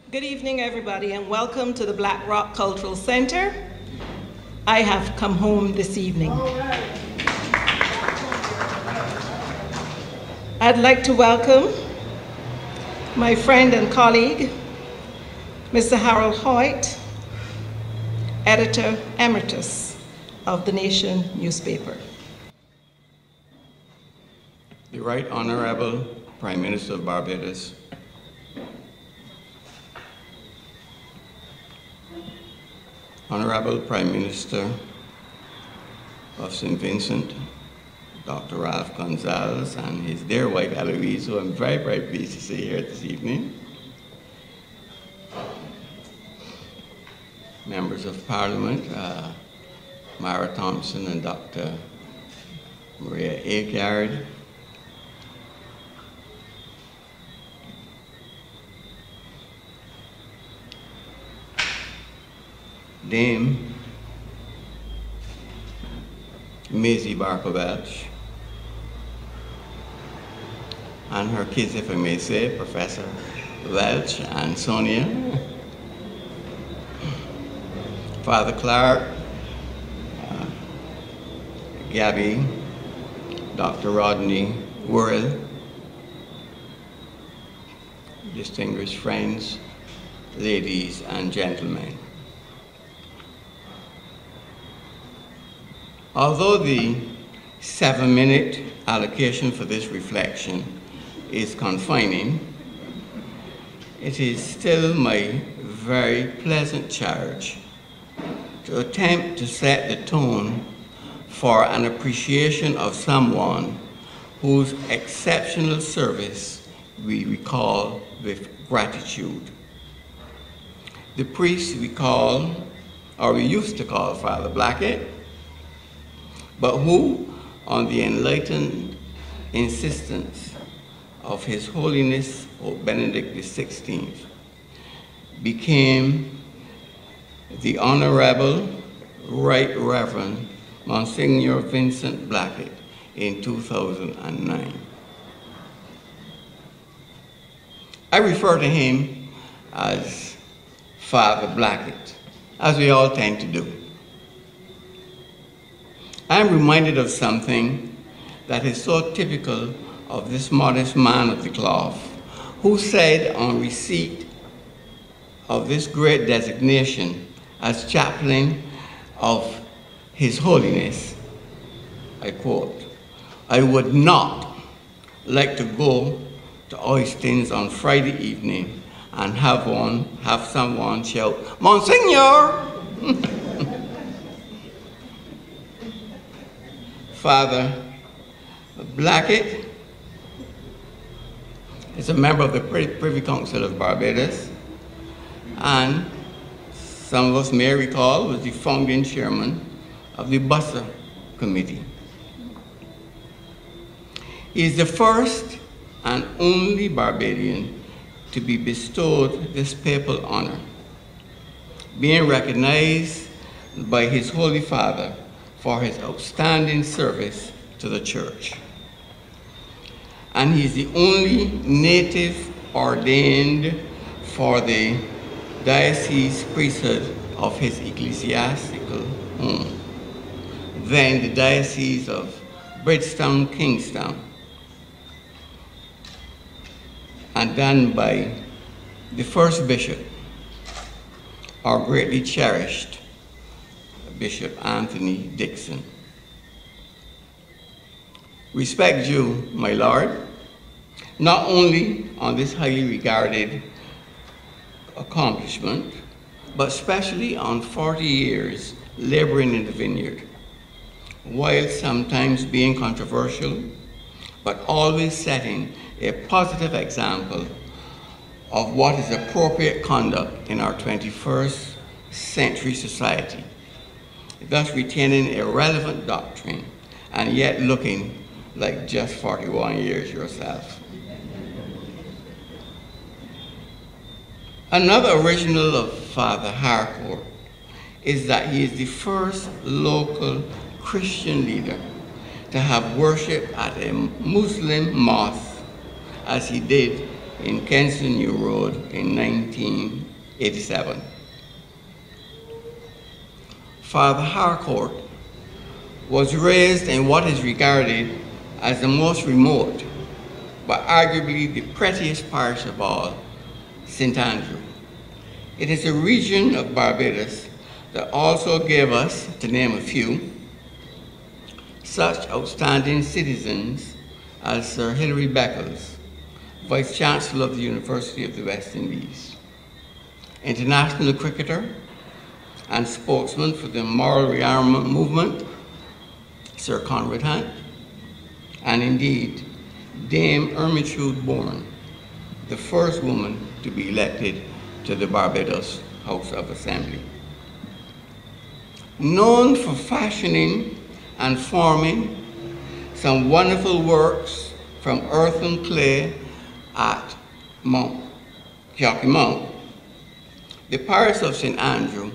Good evening, everybody, and welcome to the Black Rock Cultural Center. I have come home this evening. I'd like to welcome my friend and colleague, Mr. Harold Hoyt, Editor Emeritus of The Nation newspaper. The Right Honorable Prime Minister of Barbados, Honorable Prime Minister of St. Vincent, Dr. Ralph Gonsalves, and his dear wife Eloise, who I'm very, very pleased to see here this evening. Members of Parliament, Myra Thompson and Dr. Maria Agard, Dame Maisie Barker Welch, and her kids, if I may say, Professor Welch and Sonia, Father Clark, Gabby, Dr. Rodney Worrell, distinguished friends, ladies and gentlemen. Although the 7-minute allocation for this reflection is confining, it is still my very pleasant charge to attempt to set the tone for an appreciation of someone whose exceptional service we recall with gratitude. The priest we call, or we used to call, Father Blackett, but who, on the enlightened insistence of His Holiness Pope Benedict XVI, became the Honorable Right Reverend Monsignor Vincent Blackett in 2009. I refer to him as Father Blackett, as we all tend to do. I'm reminded of something that is so typical of this modest man of the cloth, who said on receipt of this great designation as chaplain of His Holiness, I quote, "I would not like to go to Oistins on Friday evening and have someone shout, 'Monsignor!'" Father Blackett is a member of the Privy Council of Barbados, and some of us may recall was the founding chairman of the Bussa Committee. He is the first and only Barbadian to be bestowed this papal honor, being recognized by His Holy Father for his outstanding service to the Church. And he's the only native ordained for the diocese priesthood of his ecclesiastical home, then the Diocese of Bridgetown, Kingstown, and done by the first bishop, our greatly cherished Bishop Anthony Dixon. Respect due, my Lord, not only on this highly regarded accomplishment, but especially on 40 years laboring in the vineyard, while sometimes being controversial, but always setting a positive example of what is appropriate conduct in our 21st century society, thus retaining a relevant doctrine and yet looking like just 41 years yourself. Another original of Father Harcourt is that he is the first local Christian leader to have worship at a Muslim mosque, as he did in Kensington New Road in 1987. Father Harcourt was raised in what is regarded as the most remote, but arguably the prettiest parish of all, St. Andrew. It is a region of Barbados that also gave us, to name a few, such outstanding citizens as Sir Hilary Beckles, Vice Chancellor of the University of the West Indies, international cricketer and spokesman for the moral rearmament movement, Sir Conrad Hunt, and indeed, Dame Ermitude Bourne, the first woman to be elected to the Barbados House of Assembly. Known for fashioning and forming some wonderful works from earth and clay at Mount Mount, the parish of St. Andrew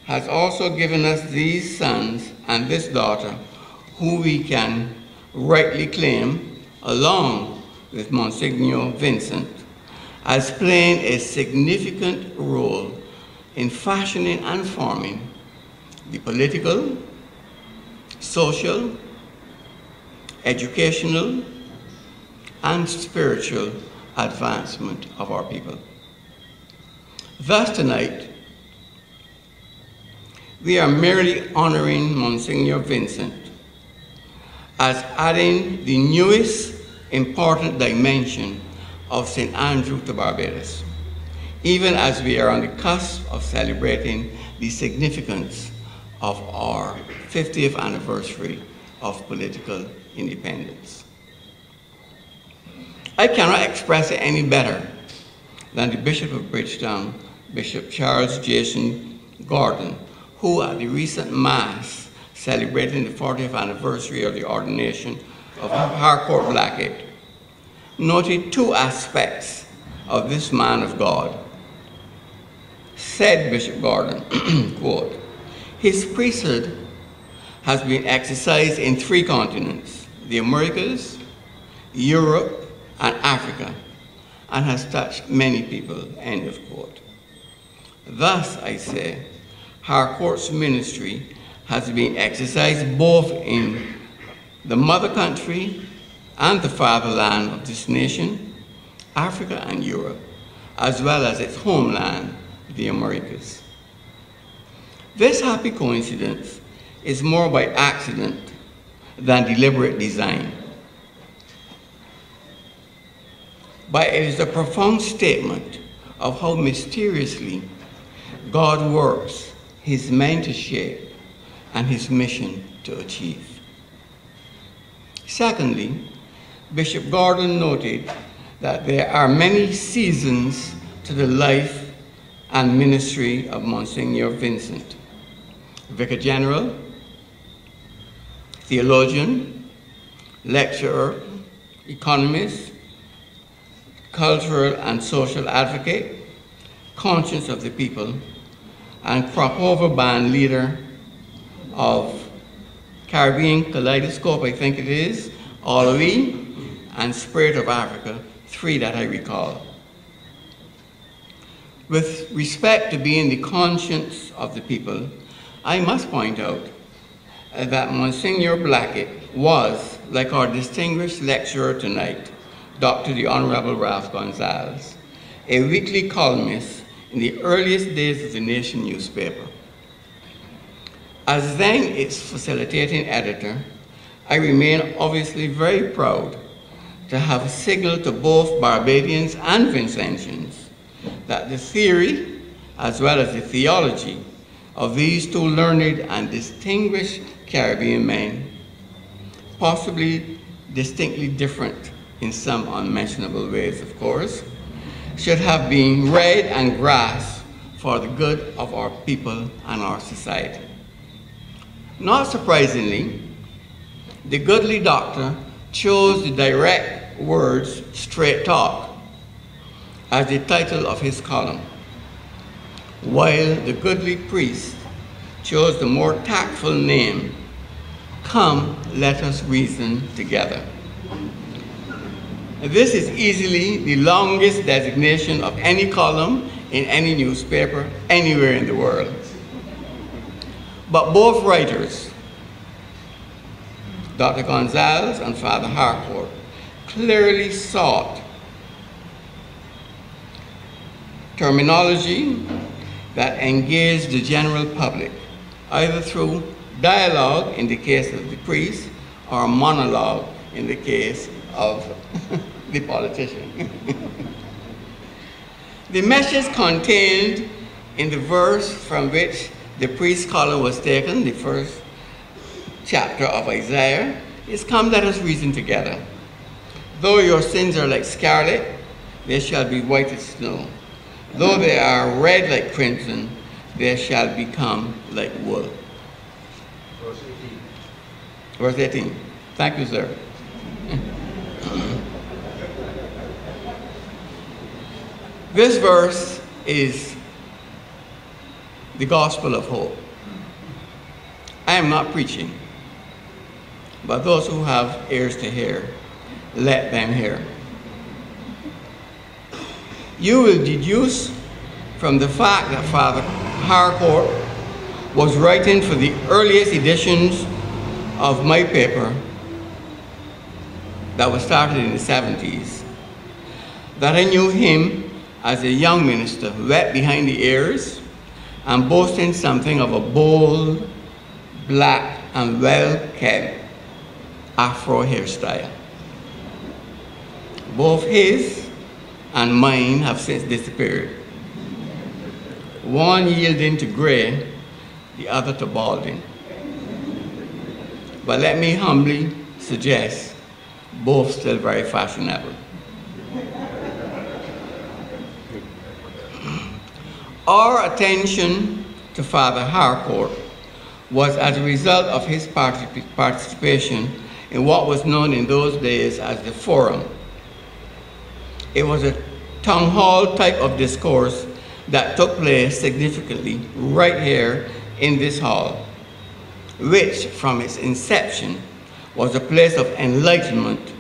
has also given us these sons and this daughter who we can rightly claim, along with Monsignor Vincent, as playing a significant role in fashioning and forming the political, social, educational, and spiritual advancement of our people. Thus tonight, we are merely honoring Monsignor Vincent as adding the newest important dimension of St. Andrew to Barbados, even as we are on the cusp of celebrating the significance of our 50th anniversary of political independence. I cannot express it any better than the Bishop of Bridgetown, Bishop Charles Jason Gordon, who at the recent Mass celebrating the 40th anniversary of the ordination of Harcourt Blackett, noted two aspects of this man of God. Said Bishop Gordon, quote, "His priesthood has been exercised in 3 continents, the Americas, Europe, and Africa, and has touched many people," end of quote. Thus, I say, Harcourt's ministry has been exercised both in the mother country and the fatherland of this nation, Africa and Europe, as well as its homeland, the Americas. This happy coincidence is more by accident than deliberate design. But it is a profound statement of how mysteriously God works his mind to shape and his mission to achieve. Secondly, Bishop Gordon noted that there are many seasons to the life and ministry of Monsignor Vincent: Vicar General, theologian, lecturer, economist, cultural and social advocate, conscience of the people, and crop-over band leader of Caribbean Kaleidoscope, I think it is, Oloe, and Spirit of Africa, 3 that I recall. With respect to being the conscience of the people, I must point out that Monsignor Blackett was, like our distinguished lecturer tonight, Dr. the Honorable Ralph Gonsalves, a weekly columnist in the earliest days of the Nation newspaper. As then its facilitating editor, I remain obviously very proud to have signaled to both Barbadians and Vincentians that the theory, as well as the theology, of these 2 learned and distinguished Caribbean men, possibly distinctly different in some unmentionable ways, of course, should have been read and grasped for the good of our people and our society. Not surprisingly, the goodly doctor chose the direct words "straight talk" as the title of his column, while the goodly priest chose the more tactful name, "Come, let us reason together." This is easily the longest designation of any column in any newspaper anywhere in the world. But both writers, Dr. Gonsalves and Father Harcourt, clearly sought terminology that engaged the general public, either through dialogue in the case of the priest or monologue in the case of the politician. The message contained in the verse from which the priest column was taken, the first chapter of Isaiah, is, "Come, let us reason together. Though your sins are like scarlet, they shall be white as snow. Though they are red like crimson, they shall become like wool." Verse 18. Verse 18. Thank you, sir. This verse is the gospel of hope. I am not preaching, but those who have ears to hear, let them hear. You will deduce from the fact that Father Harcourt was writing for the earliest editions of my paper that was started in the 70s, that I knew him as a young minister, wet behind the ears and boasting something of a bold, black, and well-kept Afro hairstyle. Both his and mine have since disappeared, one yielding to gray, the other to balding. But let me humbly suggest, both still very fashionable. Our attention to Father Harcourt was as a result of his participation in what was known in those days as the Forum. It was a town hall type of discourse that took place significantly right here in this hall, which from its inception was a place of enlightenment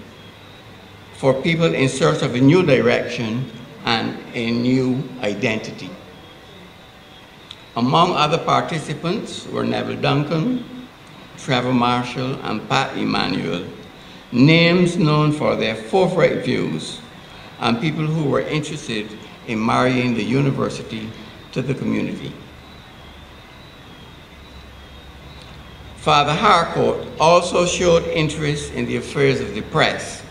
for people in search of a new direction and a new identity. Among other participants were Neville Duncan, Trevor Marshall, and Pat Emanuel, names known for their forthright views and people who were interested in marrying the university to the community. Father Harcourt also showed interest in the affairs of the press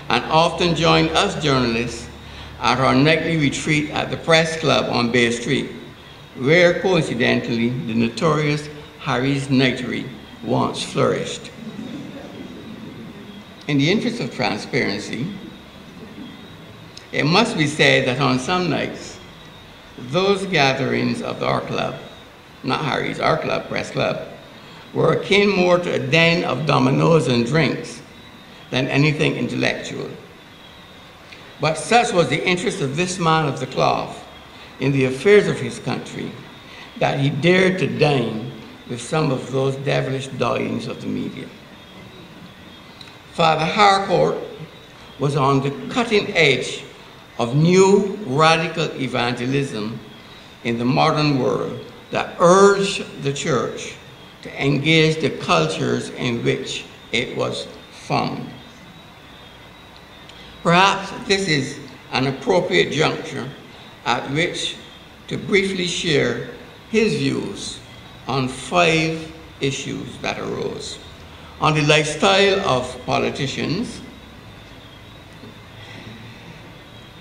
and often joined us journalists at our nightly retreat at the Press Club on Bay Street, where coincidentally the notorious Harry's Nightery once flourished. In the interest of transparency, it must be said that on some nights, those gatherings of our club, not Harry's, our club, Press Club, were akin more to a den of dominoes and drinks than anything intellectual. But such was the interest of this man of the cloth in the affairs of his country that he dared to dine with some of those devilish darlings of the media. Father Harcourt was on the cutting edge of new radical evangelism in the modern world that urged the church to engage the cultures in which it was found. Perhaps this is an appropriate juncture at which to briefly share his views on 5 issues that arose. On the lifestyle of politicians,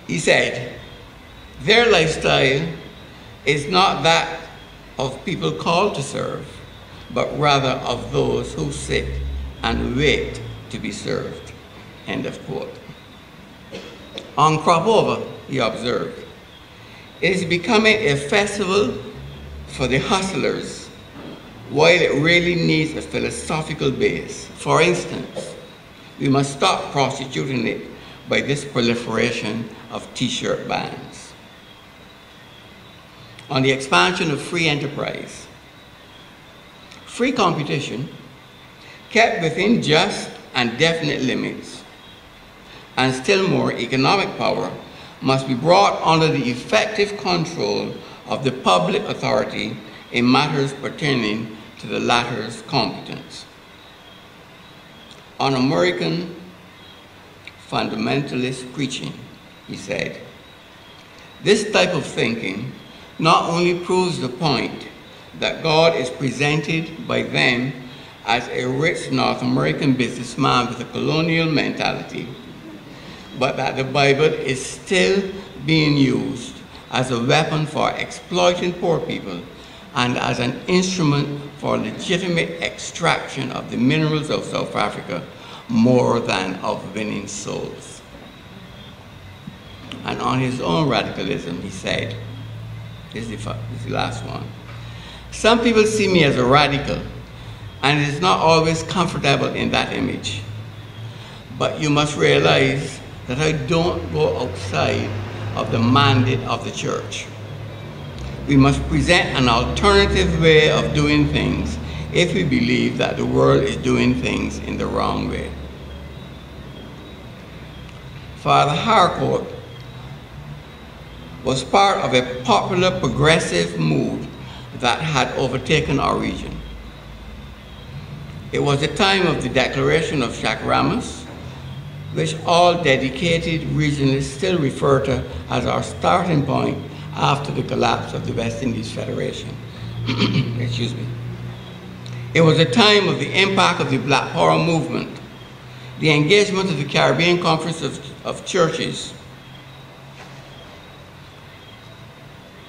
he said, their lifestyle is not that of people called to serve, but rather of those who sit and wait to be served. End of quote. On crop over, he observed, it is becoming a festival for the hustlers, while it really needs a philosophical base. For instance, we must stop prostituting it by this proliferation of t-shirt bands. On the expansion of free enterprise, free competition, kept within just and definite limits, and still more economic power must be brought under the effective control of the public authority in matters pertaining to the latter's competence. On American fundamentalist preaching, he said, this type of thinking not only proves the point that God is presented by them as a rich North American businessman with a colonial mentality, but that the Bible is still being used as a weapon for exploiting poor people and as an instrument for legitimate extraction of the minerals of South Africa more than of winning souls. And on his own radicalism, he said, this is the last one, some people see me as a radical, and it is not always comfortable in that image. But you must realize that I don't go outside of the mandate of the church. We must present an alternative way of doing things if we believe that the world is doing things in the wrong way. Father Harcourt was part of a popular progressive move that had overtaken our region. It was the time of the declaration of Chakramas, which all dedicated regionalists still refer to as our starting point after the collapse of the West Indies Federation. Excuse me. It was a time of the impact of the Black Power movement, the engagement of the Caribbean Conference of Churches,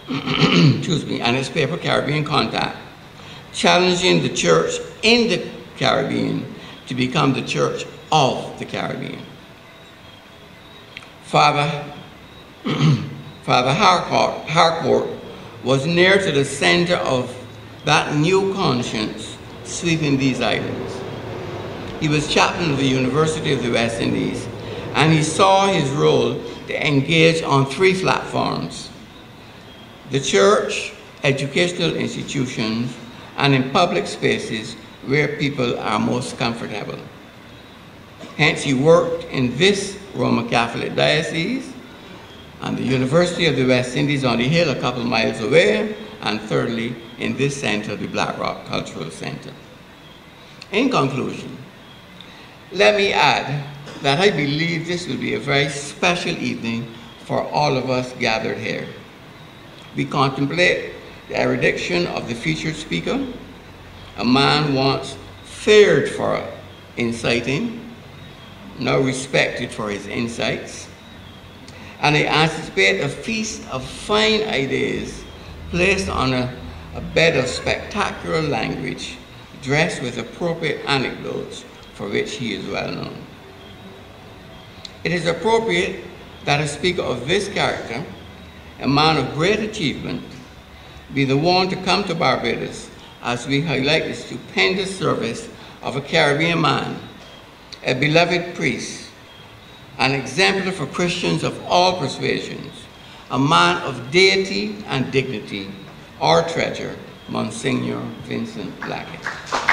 excuse me, and its paper Caribbean Contact, challenging the church in the Caribbean to become the church of the Caribbean. Father Harcourt was near to the center of that new conscience sweeping these islands. He was chaplain of the University of the West Indies, and he saw his role to engage on three platforms: the church, educational institutions, and in public spaces where people are most comfortable. Hence, he worked in this Roman Catholic diocese, and the University of the West Indies on the hill a couple miles away, and thirdly, in this center, the Black Rock Cultural Center. In conclusion, let me add that I believe this will be a very special evening for all of us gathered here. We contemplate the erudition of the featured speaker, a man once feared for inciting, now respected for his insights, and I anticipate a feast of fine ideas placed on a bed of spectacular language, dressed with appropriate anecdotes for which he is well known. It is appropriate that a speaker of this character, a man of great achievement, be the one to come to Barbados as we highlight the stupendous service of a Caribbean man, a beloved priest, an exemplar for Christians of all persuasions, a man of deity and dignity, our treasure, Monsignor Vincent Blackett.